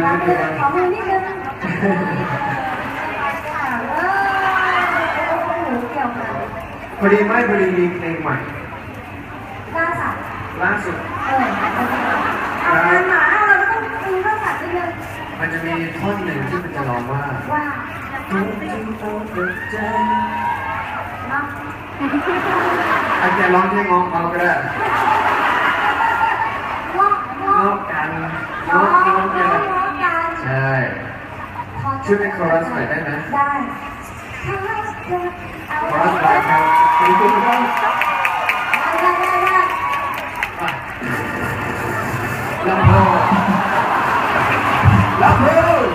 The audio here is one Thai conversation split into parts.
รักเลยขอมือนิดนึงเกี่ยวกันพอดีไม่พอดีมีเพลงใหม่ล่าสุดเอางานหมาเราต้องดูล่าสัตว์นิดนึงมันจะมีท่อนหนึ่งที่มันจะร้องว่าทุกที่ต้องเกิดใจอาจจะร้องเพลงง้อเขาก็ได้ง้อกันง้อกันใช่ช่วยเป็นคอรัสหน่อยได้ไหมได้คอรัสไปครับคุณผู้ชมลำโพงลำโพง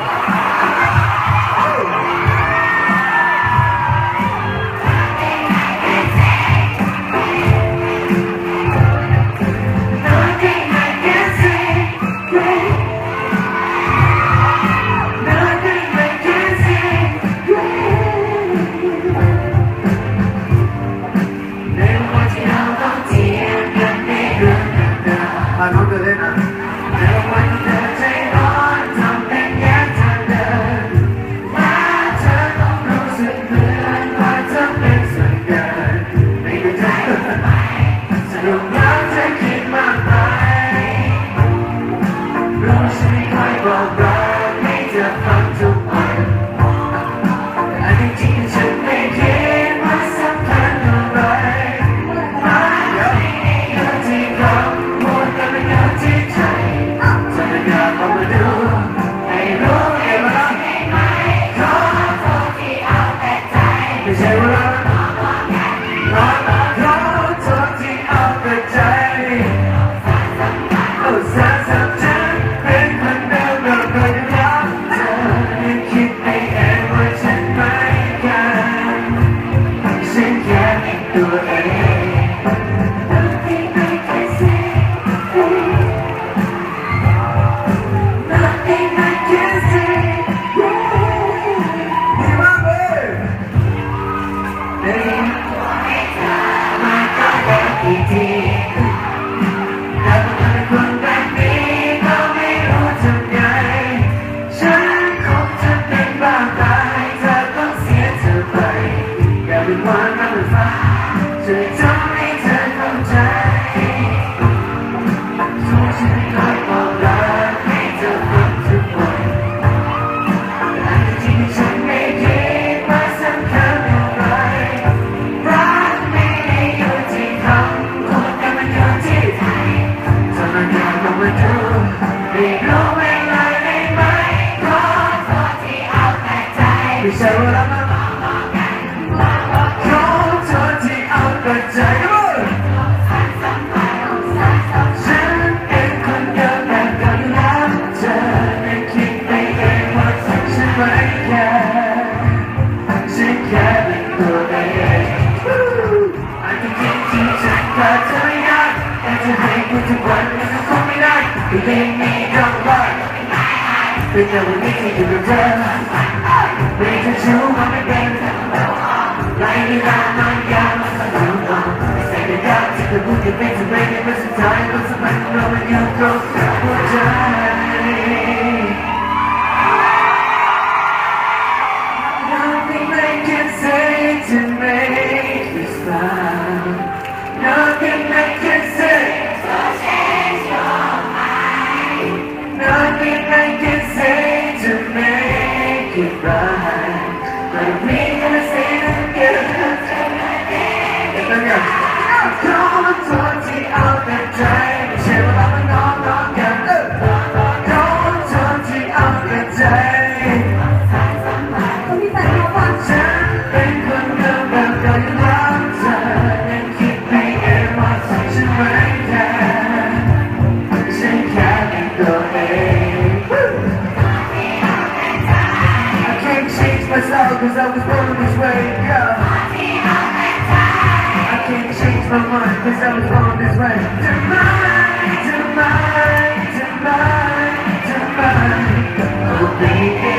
น้องเดินเล่นนะแล้ววันเธอใจร้อนทำเป็นแย่เธอเดินและเธอต้องรู้สึกเหมือนว่าเธอเป็นส่วนเกินในหัวใจสรุปแล้วเธอคิดมากไปรู้ฉันไม่ค่อยบอกรักให้เธอฟังทุกวันแต่จริงๆฉันไม่คิดว่าสำคัญอะไรที่เขาพูดกันเป็นอย่างที่ใจเธออยากเอามาดูให้รู้เองว่าขอโทษที่เอาแต่ใจไม่ใช่ว่าขอโทษที่เอาแต่ใจเอาสาสับฉันเป็นคนเดิมเราเคยรักเธอยังคิดไปเองว่าฉันไม่กันฉันแค่ตัวเองไม่ใช่ว่าเราขอโทษที่เอาแต่ใจฉันเป็นคนเดิมแบบเดิมแล้วเธอไม่คิดไปเองว่าฉันไม่แค่ฉันแค่เป็นตัวเองอันที่จริงที่ฉันขาดเธอไม่ได้แต่จะให้คุณทุกวันมันก็คงไม่ได้ที่เพลงนี้ต้องรักเป็นแต่วันนี้ที่อยู่กับเธอไม่จะชูมันไม่เป็นไล่เวลามันยาวมันก็อยู่ต่อแต่ก็ยากที่จะพูดจะเป็นจะไม่ได้เป็นสุดท้ายความสัมพันธ์ของเรามันอยู่ตรงหัวใจ Nothing I can say to make you smile Nothing I can say to change your mind Nothing I can say to make it right But we gonna say it together ขอโทษที่เอาแต่ใจไม่ใช่ว่าเราไม่น้องกันขอโทษที่เอาแต่ใจฉันเป็นคนเดิมแบบเดิมรักเธอยังคิดไปเองว่าฉันไม่แค่ฉันแค่เป็นตัวเอง I can't change myself cause I was born this way yeah. I can't change my mind cause I was born this way Tonight, tonight, tonight, tonight Oh baby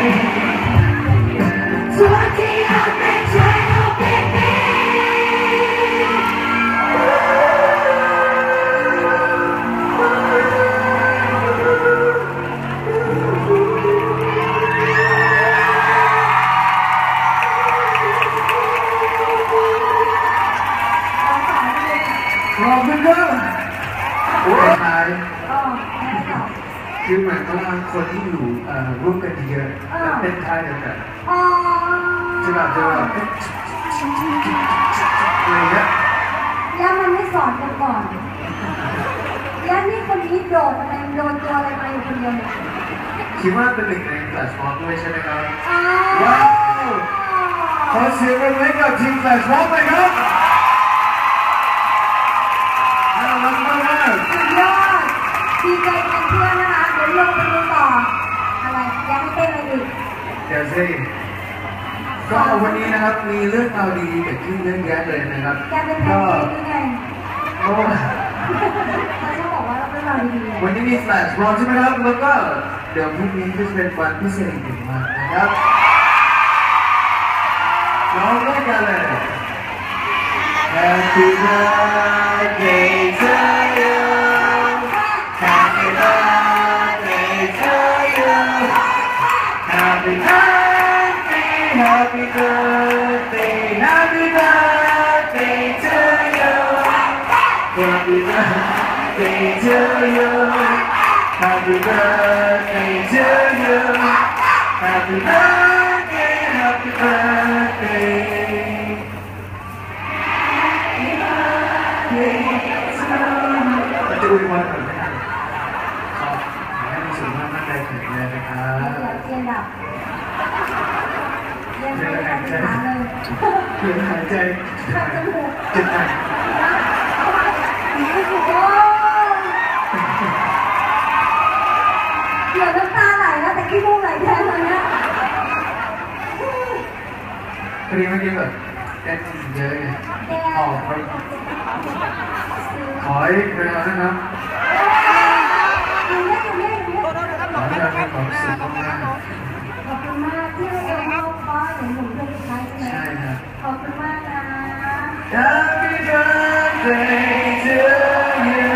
คือหมายความว่าคนที่อยู่ร่วมกันเยอะแล้วเป็นท่าเดียวกัน อ๋อ จะแบบอะไรเงี้ย ย่ามันไม่สอนกันก่อนย่านี่คนนี้โดดอะไรโดนตัวอะไรมาอยู่คนเดียวเนี่ย คิดว่าเป็นหนึ่งในแฟลชม็อบด้วยใช่ไหมครับ อ๋อ ว้าวขอเสียงปรบมือให้กับทีมแฟลชม็อบเลยครับน่ารักมาก สุดยอดดีใจแทนเพื่อนนะคะเดี๋ยวลงไปดูต่ออะไรยังไม่เต้นอะไรอีก เดี๋ยวสิก็วันนี้นะครับมีเรื่องราวดีๆเกิดขึ้นเยอะแยะเลยนะครับ แกเป็นแพนเค้กยังไง ก็ เขาชอบบอกว่าเราเป็นเราดีๆ วันนี้มีแฟลชม็อบใช่ไหมครับแล้วก็เดี๋ยวพรุ่งนี้ก็จะเป็นวันพิเศษอีกมากนะครับร้องด้วยกันเลย Happy birthday to you Happy birthday to you Happy birthday Happy birthday Happy birthday to you Happy birthday to you Happy birthday to you Happy birthday Happy birthdayจะอวยพรก่อนนะครับขอให้มีสุขภาพร่างกายแข็งแรงนะครับ เดี๋ยวเทียนดับเทียนไม่ได้ปฏิหารเลย เพื่อหายใจ ขัดจมูก เจ็บหนัก โอ้เดี๋ยวน้ำตาไหลแล้วแต่ขี้มูกไหลแทนเลยเนี่ย พอดีเมื่อกี้แบบแอนเยอะไงออกไปขอให้เวลานะครับ อยู่เนี่ยอยู่เนี่ยอยู่เนี่ย ขอให้เรามีความสุขมาก ขอบคุณมากที่ให้เราเข้าบ้านหนูเป็นใครใช่ไหม ใช่ครับ ขอบคุณมากนะ Happy birthday to you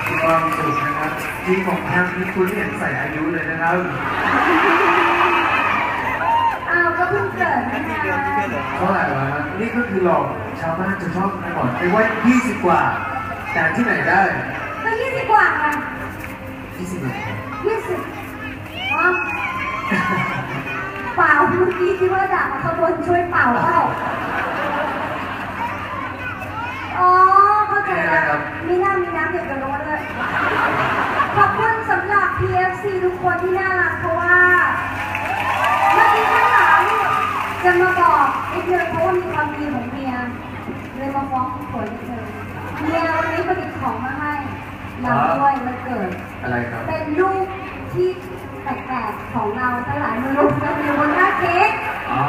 มีความสุขนะครับที่ของทางที่คุณเห็นใส่อายุเลยนะครับ อ้าวก็เพิ่งเกิดนะคะ เท่าไหร่วะครับนี่ก็คือหลอกชาวบ้านจะชอบนะก่อนไปว่า20 กว่า แต่ที่ไหนได้ ก็20 กว่าค่ะ 20เลย 20อ๋อเปล่าเมื่อกี้ที่ว่าด่ามาขบวนช่วยเป่าเปล่าอ๋อเข้าใจแล้วมีน้ำเด็กกันลงมาด้วยขอบคุณสำหรับ PFC ทุกคนที่น่ารักเพราะว่าเมื่อกี้ข้างหลังจะมาบอกนิดนึงเพราะว่ามีความดีของเมียเลยมาฟ้องคุณผัวนิดนึงเมียวันนี้ประดิษฐ์ของมาให้เราด้วยวันเกิด อะไรครับ เป็นรูปที่แปลกๆของเราทั้งหลายมารวมกันอยู่บนหน้าเค้ก อ๋อ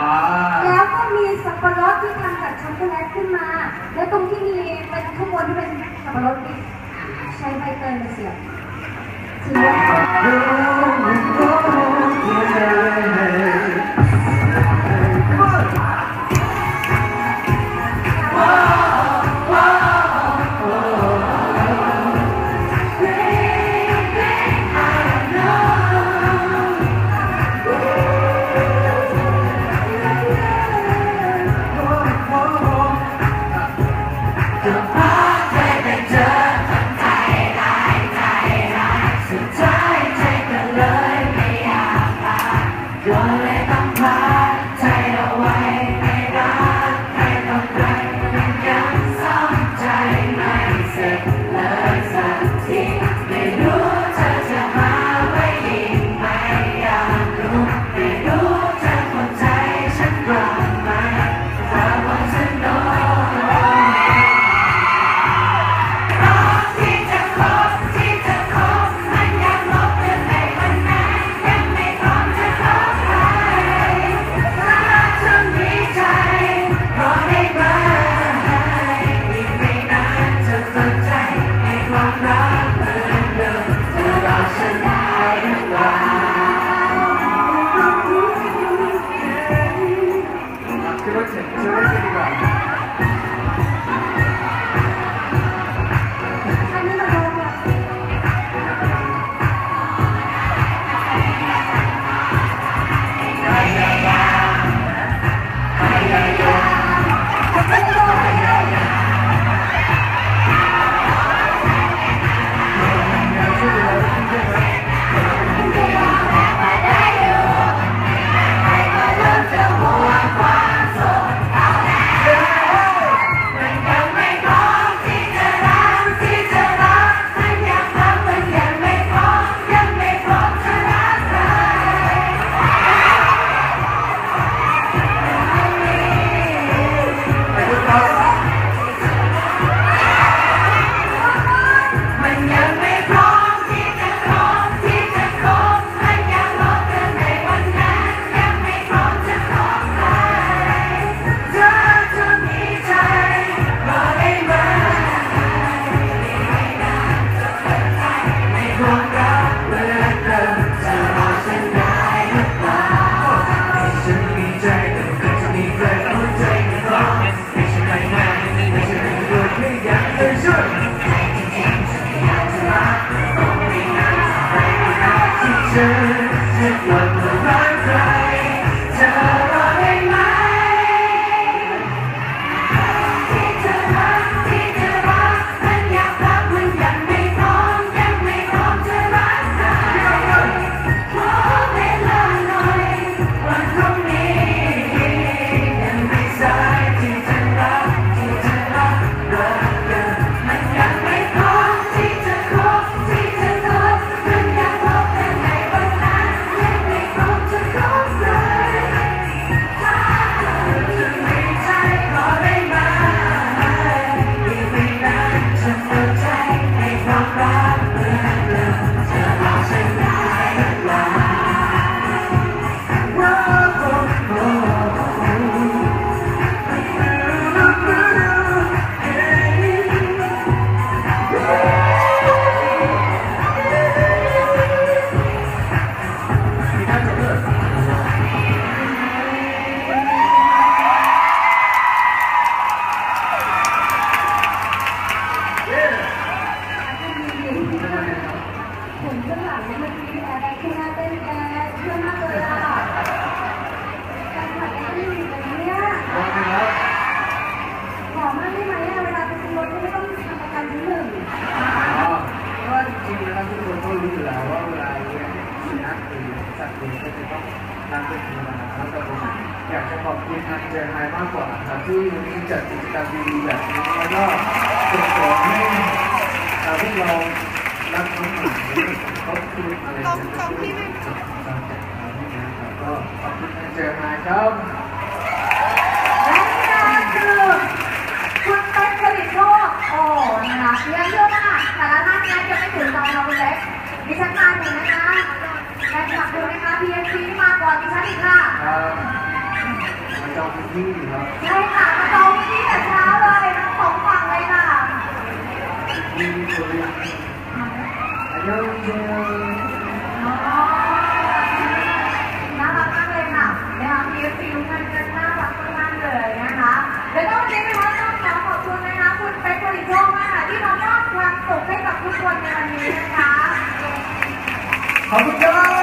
แล้วก็มีสับปะรดที่ทำจากช็อกโกแลตขึ้นมา และตรงที่มีเป็นข้างบนที่เป็นสับปะรดนี่ใช้ใบเตยมาเสียบถือว่า อยากจะช่วยที่เธอจะกลับมารักใครเธอรอได้ไหมที่เธอรักมันอยากรักมันยังไม่พร้อมจะรักใครขอเวลาหน่อยวันพรุ่งนี้ยังไม่สายที่จะรักรักกันมันยังไม่พร้อมที่จะคบมันอยากพบกันในวันนั้นยังไม่พร้อมจะคบเลยถ้าเธอจะมีใจขอได้ไหมอีกไม่นานจะเปิดใจให้ความรักเหมือนเดิมจะรอฉันได้หรือเปล่าผมข้างหลังเมื่อกี้แอร์ขึ้นหน้าเต้นแอร์เชื่อมากเลยอ่ะการขัดแอร์ไม่มีแบบนี้ขอมากได้ไหมเวลาไปซื้อรถไม่ต้องทำประกันที่หนึ่ง ก็จริงๆนะครับทุกคนก็รู้อยู่แล้วว่าเวลาเลี้ยงสุนัขหรือสัตว์เลี้ยงก็จะต้องทำเป็นธรรมดาแล้วแต่ผมอยากจะขอบคุณทางเจอไฮมากกว่าครับที่วันนี้จัดกิจกรรมดีๆแบบนี้แล้วก็ส่งเสริมให้พวกเรารักน้องหมาเขาคืออะไรจะช่วยการจัดการนี้นะครับก็ขอบคุณทางเจอไฮครับ และนี่คือคุณเป๊กผลิตโชคโอ้นะคะเรื่องเยอะมากแต่ละท่านนั้นยังไม่ถึงตอนเราคุณเล็กดิฉันมาหนึ่งนะคะแฟนคลับดูนะคะ PFC มาก่อนดิฉันอีกค่ะมาจองพื้นที่ครับใช่ค่ะมาจองที่แต่เช้าเลยทั้งสองฝั่งเลยค่ะมีตัวเรื่องอันยองเจน่ารักมากเลยค่ะนะคะ PFC ทุกท่านก็น่ารักมากเลยนะคะแล้วก็วันนี้นะคะต้องขอบคุณนะคะคุณเป๊กผลิตโชคมากค่ะที่มามอบความสุขให้กับทุกคนในวันนี้นะคะขอบคุณครับ